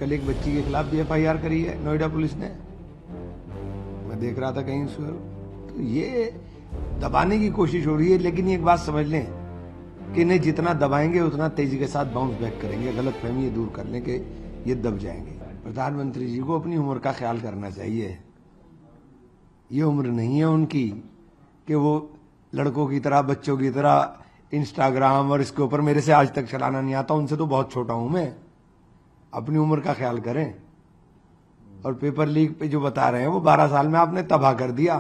कल एक बच्ची के खिलाफ भी एफआईआर करी है नोएडा पुलिस ने। मैं देख रहा था कहीं उसको, तो ये दबाने की कोशिश हो रही है। लेकिन एक बात समझ लें कि इन्हें जितना दबाएंगे उतना तेजी के साथ बाउंस बैक करेंगे। गलत फहमी ये दूर कर लें कि ये दब जाएंगे। प्रधानमंत्री जी को अपनी उम्र का ख्याल करना चाहिए। ये उम्र नहीं है उनकी कि वो लड़कों की तरह, बच्चों की तरह इंस्टाग्राम और इसके ऊपर मेरे से आज तक चलाना नहीं आता। उनसे तो बहुत छोटा हूं मैं। अपनी उम्र का ख्याल करें। और पेपर लीक पे जो बता रहे हैं वो 12 साल में आपने तबाह कर दिया।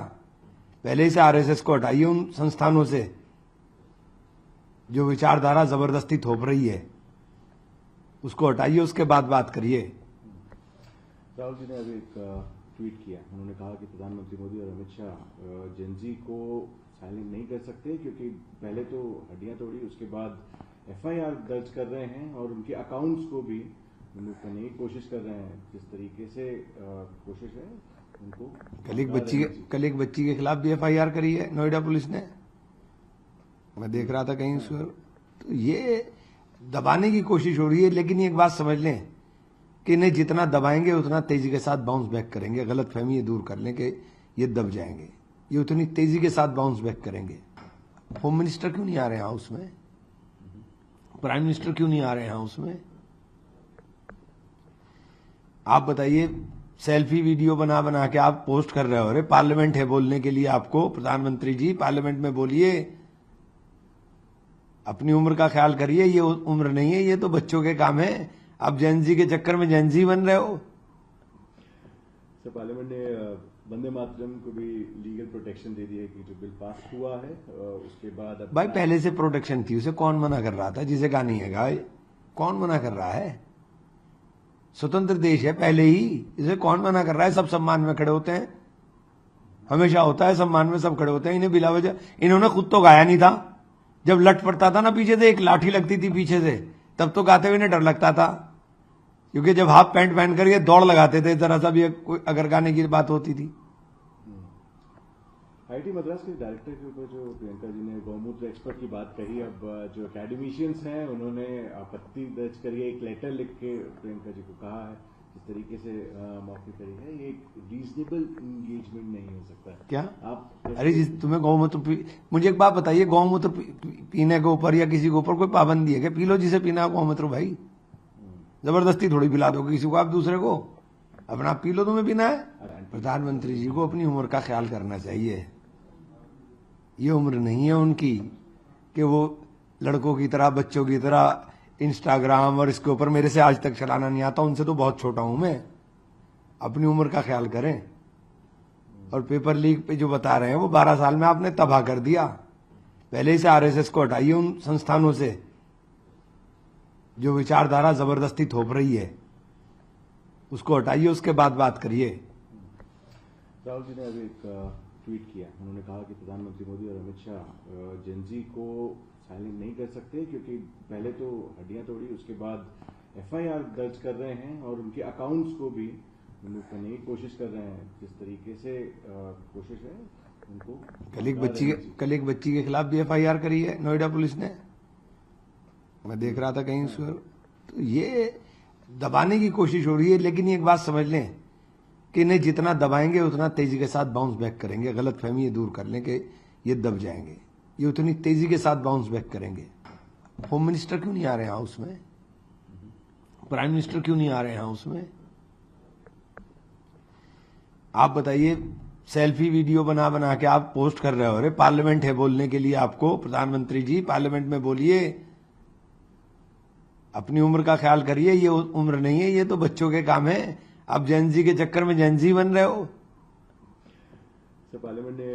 पहले ही से आरएसएस को हटाइए उन संस्थानों से जो विचारधारा जबरदस्ती थोप रही है, उसको हटाइए, उसके बाद बात करिए। राहुल जी ने अभी एक ट्वीट किया। उन्होंने कहा कि प्रधानमंत्री मोदी और अमित शाह जेनजी को साइलेंट नहीं कर सकते क्योंकि पहले तो हड्डियां तोड़ी, उसके बाद एफआईआर दर्ज कर रहे हैं और उनके अकाउंट्स को भी रिमूव करने की कोशिश कर रहे हैं। जिस तरीके से कोशिश है उनको, कल एक बच्ची के खिलाफ भी एफआईआर करी है नोएडा पुलिस ने। मैं देख रहा था कहीं उसको, तो ये दबाने की कोशिश हो रही है। लेकिन एक बात समझ लें कि इन्हें जितना दबाएंगे उतना तेजी के साथ बाउंस बैक करेंगे। गलत फहमी ये दूर कर लें कि ये दब जाएंगे। ये उतनी तेजी के साथ बाउंस बैक करेंगे। होम मिनिस्टर क्यों नहीं आ रहे हैं हाउस में? प्राइम मिनिस्टर क्यों नहीं आ रहे हैं हाउस में? आप बताइए, सेल्फी वीडियो बना बना के आप पोस्ट कर रहे हो। अरे पार्लियामेंट है बोलने के लिए आपको। प्रधानमंत्री जी पार्लियामेंट में बोलिए, अपनी उम्र का ख्याल करिए। ये उम्र नहीं है, ये तो बच्चों के काम है। आप जेनजी के चक्कर में जेनजी बन रहे हो। सर, पार्लियामेंट ने वंदे मातरम को भी लीगल प्रोटेक्शन दे दी है कि जो बिल पास हुआ है उसके बाद भाई पहले से प्रोटेक्शन थी, उसे कौन मना कर रहा था? जिसे गानी है गाय, कौन मना कर रहा है? स्वतंत्र देश है पहले ही, इसे कौन मना कर रहा है? सब सम्मान में खड़े होते हैं, हमेशा होता है सम्मान में सब खड़े होते हैं। इन्हें बिला वजह, इन्होंने खुद तो गाया नहीं था। जब लट पड़ता था ना पीछे से, एक लाठी लगती थी पीछे से, तब तो गाते हुए इन्हें डर लगता था। क्योंकि जब हाफ पैंट पहन कर ये दौड़ लगाते थे जरा सा भी अगर गाने की बात होती थी। आईआईटी मद्रास के डायरेक्टर के ऊपर जो प्रियंका जी ने गौमूत्र एक्सपर्ट की बात कही, अब जो एकेडमिशियंस हैं उन्होंने आपत्ति दर्ज करी है। एक लेटर लिख के प्रियंका जी को कहा है, जिस तरीके से मौखिक करी है, ये एक रीजनेबल इंगेजमेंट नहीं हो सकता। क्या आप अरे जिस तुम्हें गौमूत्र, मुझे एक बात बताइए, गौमूत्र पीने के ऊपर या किसी के ऊपर कोई पाबंदी है क्या? पी लो जिसे पीना है गौमूत्र भाई। जबरदस्ती थोड़ी पिला दो किसी को आप दूसरे को। अपना पी लो, तुम्हें पीना है। प्रधानमंत्री जी को अपनी उम्र का ख्याल करना चाहिए। ये उम्र नहीं है उनकी कि वो लड़कों की तरह, बच्चों की तरह इंस्टाग्राम और इसके ऊपर मेरे से आज तक चलाना नहीं आता। उनसे तो बहुत छोटा हूं मैं। अपनी उम्र का ख्याल करें। और पेपर लीक पे जो बता रहे हैं वो 12 साल में आपने तबाह कर दिया। पहले ही से आरएसएस को हटाइए उन संस्थानों से जो विचारधारा जबरदस्ती थोप रही है, उसको हटाइए, उसके बाद बात करिए। राहुल जी ने अभी एक ट्वीट किया। उन्होंने कहा कि प्रधानमंत्री मोदी और अमित शाह जेनजी को साइलेंट नहीं कर सकते क्योंकि पहले तो हड्डियां तोड़ी, उसके बाद एफआईआर दर्ज कर रहे हैं और उनके अकाउंट्स को भी रिमूव करने की कोशिश कर रहे हैं। जिस तरीके से कोशिश है उनको, कल एक बच्ची के खिलाफ भी एफआईआर करी है नोएडा पुलिस ने। मैं देख रहा था कहीं उसको, तो ये दबाने की कोशिश हो रही है। लेकिन एक बात समझ लें कि इन्हें जितना दबाएंगे उतना तेजी के साथ बाउंस बैक करेंगे। गलत फहमी ये दूर कर लें कि ये दब जाएंगे। ये उतनी तेजी के साथ बाउंस बैक करेंगे। होम मिनिस्टर क्यों नहीं आ रहे हैं हाउस में? प्राइम मिनिस्टर क्यों नहीं आ रहे हैं हाउस में? आप बताइए, सेल्फी वीडियो बना बना के आप पोस्ट कर रहे हो। अरे पार्लियामेंट है बोलने के लिए आपको। प्रधानमंत्री जी पार्लियामेंट में बोलिए, अपनी उम्र का ख्याल करिए। ये उम्र नहीं है, ये तो बच्चों के काम है। आप जेनजी के चक्कर में जेनजी बन रहे हो। सर, पार्लियामेंट ने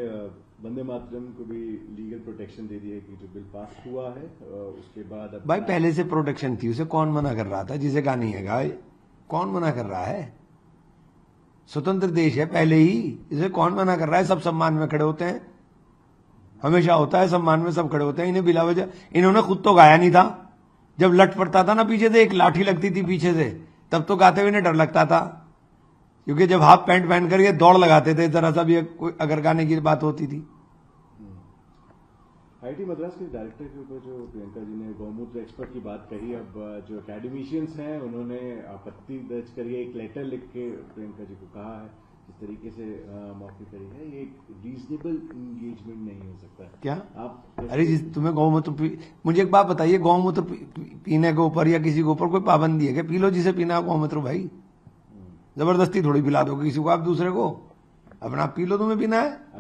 वंदे मातरम को भी लीगल प्रोटेक्शन दे दी है कि जो बिल पास हुआ है उसके बाद भाई पहले से प्रोटेक्शन थी, उसे कौन मना कर रहा था? जिसे गानी है गाय, कौन मना कर रहा है? स्वतंत्र देश है पहले ही, इसे कौन मना कर रहा है? सब सम्मान में खड़े होते हैं, हमेशा होता है सम्मान में सब खड़े होते हैं। इन्हें बिला वजह, इन्होंने खुद तो गाया नहीं था। जब लट पड़ता था ना पीछे से, एक लाठी लगती थी पीछे से, तब तो गाते हुए इन्हें डर लगता था। क्योंकि जब हाफ पैंट पहन कर ये दौड़ लगाते थे जरा सा भी अगर गाने की बात होती थी। आईआईटी मद्रास के डायरेक्टर के ऊपर जो प्रियंका जी ने गौमूत्र एक्सपर्ट की बात कही, अब जो एकेडमिशियंस हैं उन्होंने आपत्ति दर्ज करी है, एक लेटर लिख के प्रियंका जी को कहा है जिस तरीके से मौखिक करी है, ये एक रीजनेबल इंगेजमेंट नहीं हो सकता। क्या आप अरे जिस तुम्हें गौमूत्र मुझे एक बात बताइए, गौमूत्र पीने के ऊपर या किसी के ऊपर कोई पाबंदी है क्या? पी लो जिसे पीना है गौमूत्र भाई, जबरदस्ती थोड़ी पिला दो किसी को आप दूसरे को, अपना आप पी लो, तुम्हें पीना है।